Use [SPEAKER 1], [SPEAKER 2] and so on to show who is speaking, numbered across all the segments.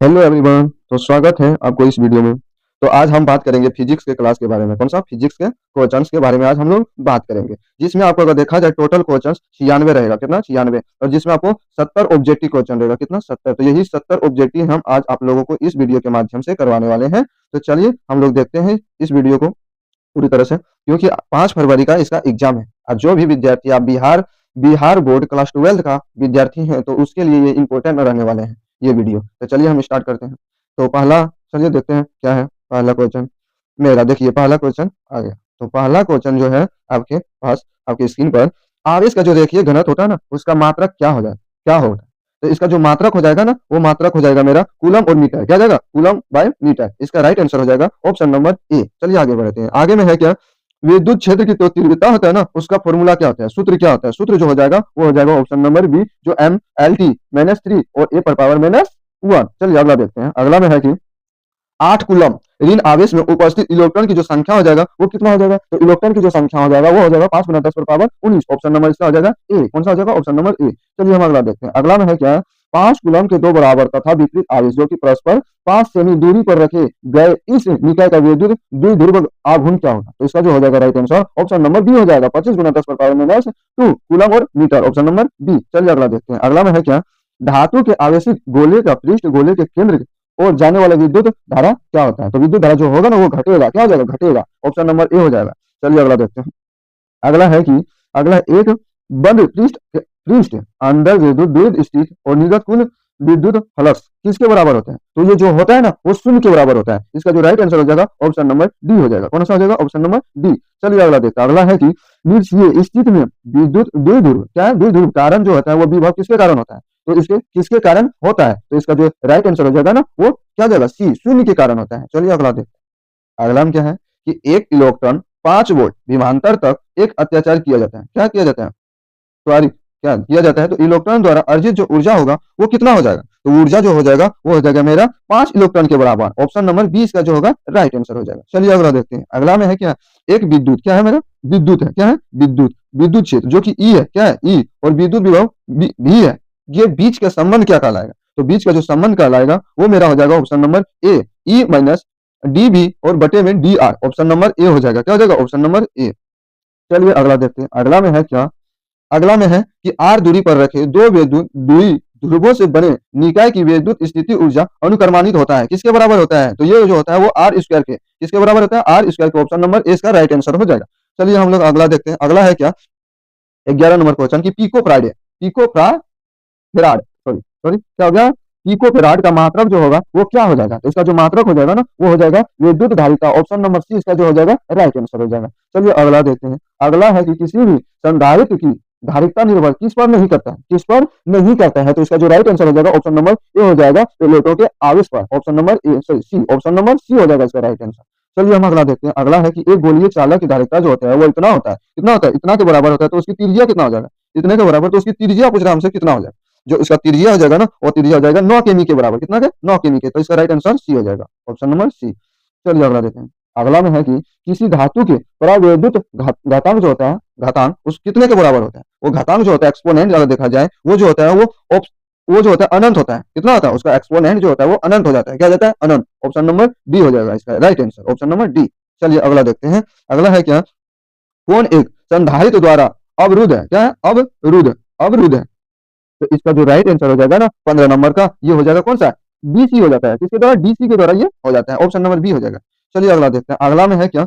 [SPEAKER 1] Hello everyone. तो स्वागत है आपको इस वीडियो में। तो आज हम बात करेंगे फिजिक्स के क्लास के बारे में। कौन सा? फिजिक्स के क्वेश्चंस के बारे में आज हम लोग बात करेंगे, जिसमें आपको अगर देखा जाए टोटल क्वेश्चंस 96 रहेगा। कितना? 96। और जिसमें आपको 70 ऑब्जेक्टिव क्वेश्चन रहेगा। कितना? 70। तो यही 70 ऑब्जेक्टिव हम आज आप लोगों को इस वीडियो के माध्यम से करवाने वाले हैं। तो चलिए हम लोग देखते हैं इस वीडियो को पूरी तरह से, क्योंकि 5 फरवरी का इसका एग्जाम है। और जो भी विद्यार्थी आप बिहार बोर्ड क्लास 12 का विद्यार्थी हैं, तो उसके लिए ये इंपॉर्टेंट रहने वाले हैं ये वीडियो। तो चलिए हम स्टार्ट करते हैं। तो पहला, चलिए देखते हैं क्या है पहला क्वेश्चन मेरा। देखिए पहला क्वेश्चन आ गया। तो पहला क्वेश्चन जो है आपके पास, आपकी स्क्रीन पर, आवेश का जो देखिए घनत्व होता है ना, उसका मात्रक क्या हो जाए, क्या होगा? तो इसका जो मात्रक हो जाएगा ना, वो मात्रक हो जाएगा मेरा कूलम और मीटर। क्या जाएगा? Coulomb by metre. इसका राइट आंसर हो जाएगा ऑप्शन नंबर ए। चलिए आगे बढ़ते हैं। आगे में है क्या? विद्युत क्षेत्र की जो तीव्रता होता है ना, उसका फॉर्मूला क्या होता है, सूत्र क्या होता है? सूत्र जो हो जाएगा वो हो जाएगा ऑप्शन नंबर बी, जो एम एल टी माइनस 3 और ए पर पावर माइनस 1। चलिए अगला देखते हैं। अगला में है कि 8 कूलम ऋण आवेश में उपस्थित इलेक्ट्रॉन की जो संख्या हो जाएगा वो कितना हो जाएगा? तो इलेक्ट्रॉन की जो संख्या हो जाएगा वो हो जाएगा 5 गुना 10 पर पावर 19। ऑप्शन नंबर इसका हो जाएगा ए। कौन सा हो जाएगा? Option number A. चलिए हम अगला देखते हैं। अगला में है क्या? 5 कूलम के दो बराबर तथा विपरीत आवेश जो कि परस्पर 5 सेमी दूरी पर रखे गए इस निकाय का विद्युत द्विध्रुव आघूर्ण क्या होगा? तो इसका जो हो जाएगा right answer option number B हो जाएगा, 25 गुना 10 पर पावर माइनस 2 कूलम और मीटर। Option number B. चलिए अगला देखते हैं। अगला में है क्या? धातु के आवेशित गोले का पृष्ठ गोले के केंद्र और जाने वाला विद्युत धारा क्या होता है? तो विद्युत धारा जो होगा ना वो घटेगा। क्या हो जाएगा? घटेगा। ऑप्शन नंबर ए हो जाएगा। चलिए अगला देखते हैं। अगला है कि अगला एक बंद पृष्ठ अंदर विद्युत द्वैध स्थित और निर्गत कुल विद्युत फ्लक्स किसके बराबर होता है? तो ये जो होता है ना वो शून्य के बराबर होता है। इसका जो राइट आंसर हो जाएगा ऑप्शन नंबर डी हो जाएगा। कौन सा हो जाएगा? Option number D. चलिए अगला देखते हैं। अगला है कि निष्क्रिय स्थिति में विद्युत द्विध्रुव, क्या है? द्विध्रुव कारण जो होता है वो विभव किसके कारण होता है? तो इसके किसके कारण होता है? तो इसका जो राइट आंसर हो जाएगा ना वो क्या जाएगा? सी, शून्य के कारण होता है। चलिए अगला देखते हैं। अगला में क्या है कि एक इलेक्ट्रॉन 5 वोल्ट विभवांतर तक एक अत्याचार किया जाता है। क्या किया जाता है? सॉरी, क्या किया जाता है? तो इलेक्ट्रॉन द्वारा अर्जित जो ऊर्जा होगा वो कितना हो जाएगा? तो ऊर्जा जो हो जाएगा वो हो जाएगा मेरा 5 इलेक्ट्रॉन के बराबर। ऑप्शन नंबर 20 का जो होगा राइट आंसर हो जाएगा। चलिए अगला देखते हैं। अगला में है क्या? एक विद्युत, क्या है मेरा? विद्युत है। क्या है? विद्युत, विद्युत क्षेत्र जो कि ई है। क्या है? ई। और विद्युत विभव भी है। ये बीच का संबंध क्या कहलाएगा? तो बीच का जो संबंध कहलाएगा वो मेरा हो जाएगा option number A, E minus D B और बटे में D R. Option number A हो जाएगा। क्या हो जाएगा? Option number A. चलिए अगला देखते हैं। अगला में है क्या? अगला में है कि आर दूरी पर रखे दो विद्युत द्वि ध्रुवों से बने निकाय की विद्युत स्थिति ऊर्जा अनुक्रमानित होता है। किसके बराबर होता है? तो ये जो होता है वो आर स्क्वायर के किसके बराबर होता है? आर स्क्वायर के। ऑप्शन नंबर ए इसका राइट आंसर हो जाएगा। चलिए हम लोग अगला देखते हैं। अगला है क्या? 11 नंबर क्वेश्चन की pico Friday, pico farad, sorry sorry, क्या हो गया? पिको फेराड का मात्रक जो होगा वो क्या हो जाएगा? तो इसका जो मात्रक हो जाएगा ना वो हो जाएगा विद्युत धारिता। ऑप्शन नंबर सी इसका जो हो जाएगा राइट आंसर हो जाएगा। चलिए अगला देखते हैं। अगला है कि किसी भी संधारित्र की धारिता निर्भर किस पर नहीं करता है? किस पर नहीं करता है? तो इसका जो राइट आंसर हो जाएगा ऑप्शन नंबर ए हो जाएगा, प्लेटों के आवेश पर। Option number A, sorry C, option number C हो जाएगा इसका राइट आंसर। चलिए हम अगला देखते हैं। अगला है कि एक गोलीय चालक की धारिता जो होता है वो इतना होता है, कितना होता है? इतना के बराबर होता है। तो उसकी त्रिज्या कितना हो जाएगा? इतने के बराबर। तो उसकी त्रिज्या पूछ रहा है हमसे, कितना हो जाएगा? जो इसका त्रिज्या हो जाएगा ना वो त्रिज्या हो जाएगा 9 केमी के बराबर। कितना के? 9 केमी के। तो इसका राइट आंसर सी हो जाएगा, ऑप्शन नंबर सी। चलिए अगला देखें। अगला में है कि किसी धातु के परावैद्युत घातांक जो होता है, घातांक उस कितने के बराबर होता है? वो घातांक जो होता है एक्सपोनेंट अगर देखा जाए वो जो होता है वो जो होता है अनंत होता है। कितना होता है? उसका एक्सपोनेंट जो होता है वो अनंत हो जाता है। क्या जाता है? अनंत। ऑप्शन नंबर डी हो जाएगा इसका right answer, option number D. चलिए अगला देखते हैं। अगला है क्या? कौन एक संधारित्र द्वारा अवरुद्ध है? क्या है? अवरुद्ध, अवरुद्ध है। तो इसका जो राइट आंसर हो जाएगा ना 15 नंबर का, ये हो जाएगा कौन सा? डीसी हो जाता है। किसके द्वारा? डीसी के द्वारा ये हो जाता है। ऑप्शन नंबर बी हो जाएगा। चलिए अगला देखते हैं। अगला में है क्या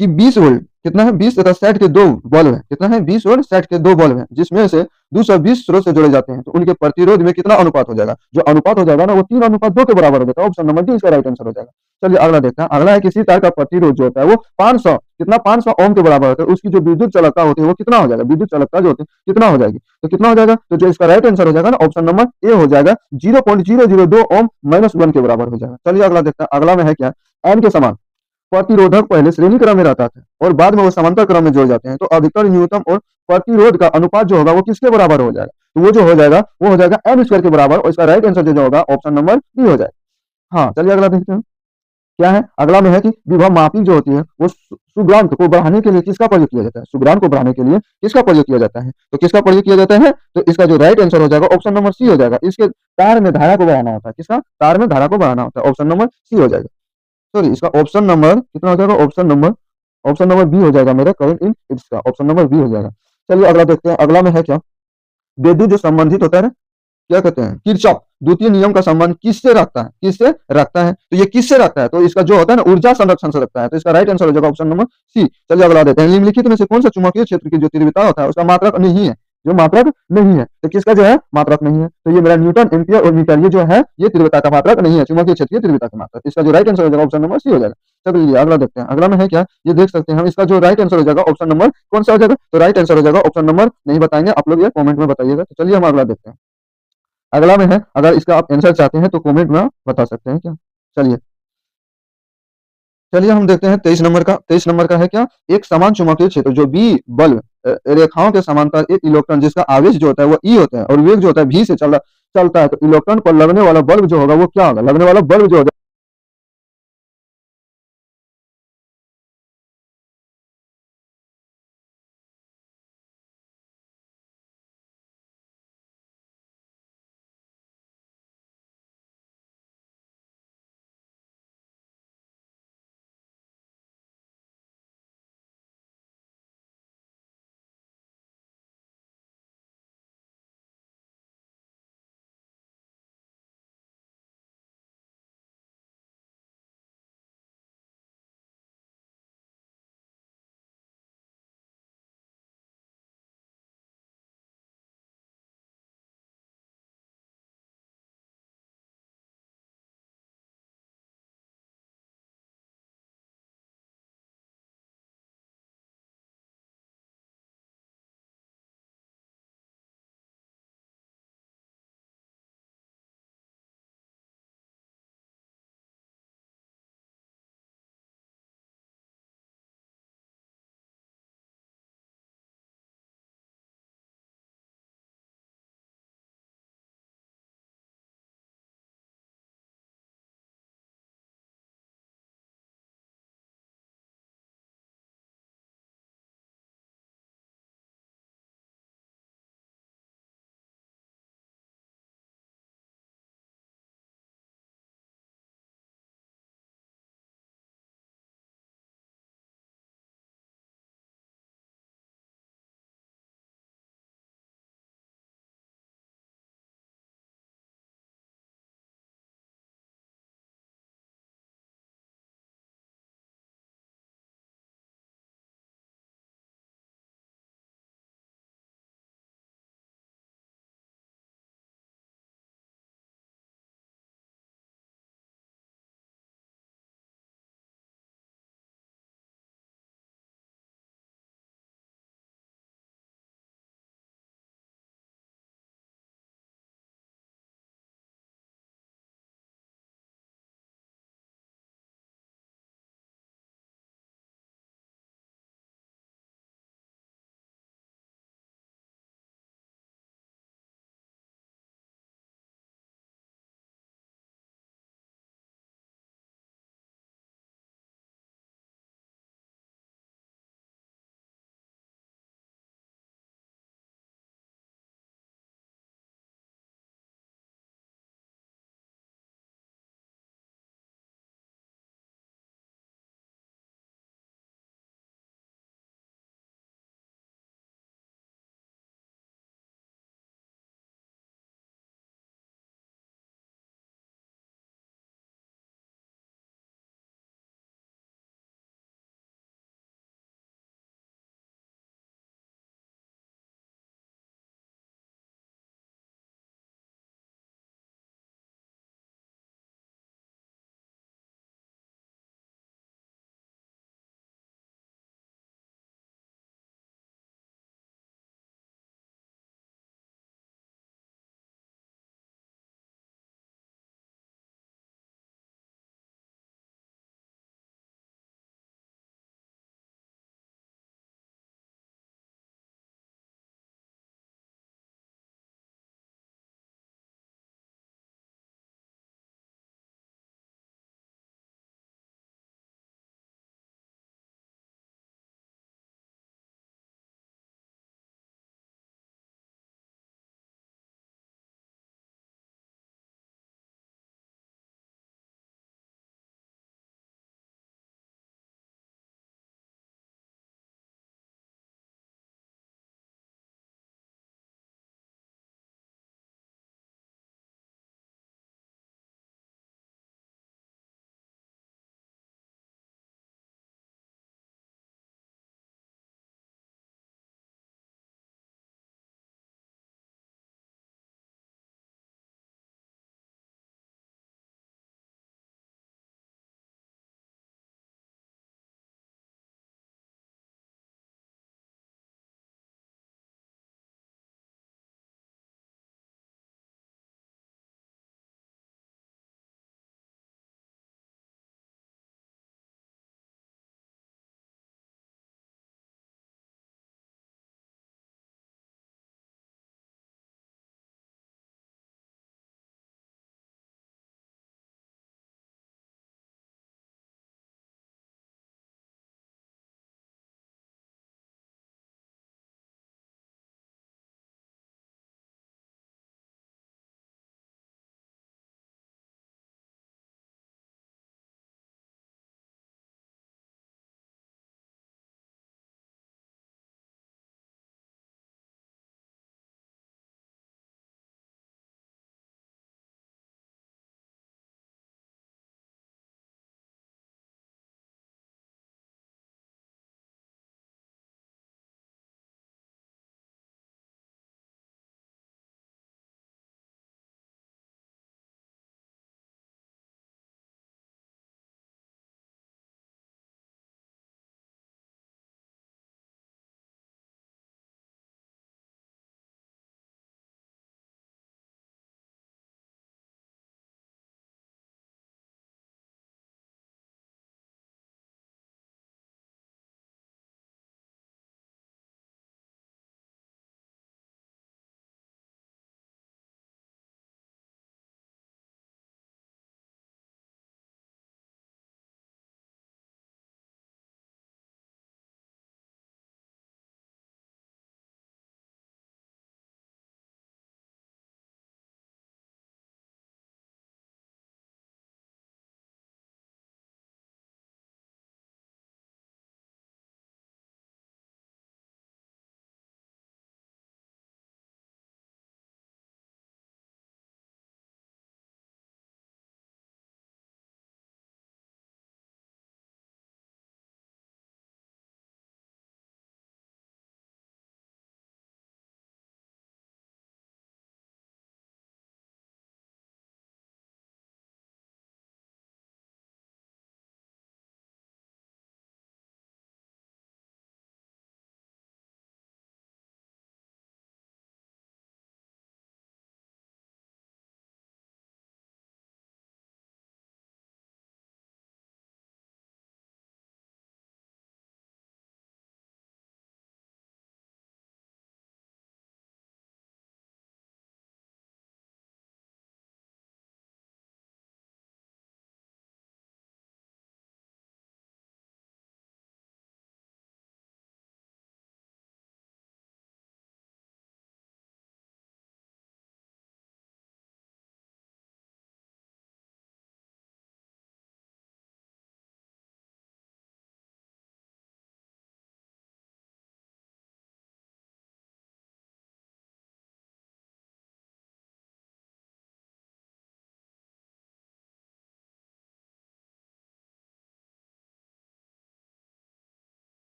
[SPEAKER 1] कि 20 वोल्ट, कितना है? 20 तथा 60 के दो बल्ब है। कितना है? 20 और 60 के दो बल्ब है, जिसमें से 220 स्रोत से जोड़े जाते हैं। तो उनके प्रतिरोध में कितना अनुपात हो जाएगा? जो अनुपात हो जाएगा ना वो 3:2 के बराबर हो जाता है। ऑप्शन नंबर डी इसका राइट आंसर हो जाएगा। चलिए अगला देखते हैं। अगला है किसी तार का प्रतिरोध जो होता है वो 500, कितना? 500 ओम के बराबर होता है। उसकी जो विद्युत चालकता होती है वो कितना हो जाएगा? विद्युत चालकता जो होती है कितना हो जाएगी? तो कितना हो जाएगा? तो जो इसका राइट आंसर हो जाएगा ना ऑप्शन नंबर ए हो जाएगा, 0.002 ओम -1 के बराबर हो जाएगा। चलिए अगला देखते हैं। अगला में है क्या? एन के समान प्रतिरोधक पहले श्रेणी क्रम में रहता था और बाद में वो समांतर क्रम में जोड़ जाते हैं। तो अधिकतर, न्यूनतम और प्रतिरोध का अनुपात जो होगा वो किसके बराबर हो जाएगा? तो वो जो हो जाएगा वो हो जाएगा एन स्क्वायर के बराबर। और इसका राइट आंसर जो होगा ऑप्शन नंबर डी हो जाएगा। हाँ चलिए अगला देखते हैं। क्या है, अगला में है कि विभव मापी जो होती है वो शुद्धांक को बढ़ाने के लिए किसका प्रयोग किया जाता है, शुद्धांक को बढ़ाने के लिए किसका प्रयोग किया जाता है, तो किसका प्रयोग किया जाता है, तो इसका जो राइट आंसर हो जाएगा ऑप्शन नंबर सी हो जाएगा। इसके तार में धारा को बढ़ाना होता है, किसका, तार में धारा को बढ़ाना होता है, ऑप्शन नंबर सी हो जाएगा। सॉरी, इसका ऑप्शन नंबर कितना हो जाएगा, ऑप्शन नंबर बी हो जाएगा मेरा, करंट इन इट्स का ऑप्शन नंबर बी हो जाएगा। चलिए अगला देखते हैं, अगला में है क्या, विद्युत जो संबंधित होता है क्या कहते हैं, किरचॉफ द्वितीय नियम का संबंध किससे रखता है, किससे रखता है, तो ये किससे रखता है, तो इसका जो होता है ना ऊर्जा संरक्षण से रखता है, तो इसका राइट आंसर हो जाएगा ऑप्शन नंबर सी। चलिए अगला देते हैं, निम्नलिखित में से कौन सा चुंबकीय क्षेत्र की जो तीव्रता होता है उसका मात्रक नहीं है, जो मात्रक नहीं है, तो किसका जो है मात्रक नहीं है, तो ये मेरा न्यूटन एम्पियर और मीटर ये जो है ये तीव्रता का मात्रक नहीं है, चुंबकीय क्षेत्र की तीव्रता का मात्रक, इसका जो राइट आंसर हो जाएगा ऑप्शन नंबर सी हो जाएगा। चलिए अगला देखते हैं, अगला में है क्या, ये देख सकते हैं हम, इसका जो राइट आंसर हो जाएगा ऑप्शन नंबर कौन सा हो जाएगा, तो राइट आंसर हो जाएगा ऑप्शन नंबर, नहीं बताएंगे आप लोग, ये कमेंट में बताइएगा। तो चलिए हम अगला देखते हैं, अगला में है, अगर इसका आप आंसर चाहते हैं तो कमेंट में बता सकते हैं क्या। चलिए चलिए हम देखते हैं 23 नंबर का, 23 नंबर का है क्या, एक समान चुंबकीय क्षेत्र जो बी बल्ब रेखाओं के समांतर एक इलेक्ट्रॉन जिसका आवेश जो होता है वो ई होता है और वेग जो होता है भी से चलता है, तो इलेक्ट्रॉन पर लगने वाला बल्ब जो होगा वो क्या होगा, लगने वाला बल्ब जो होगा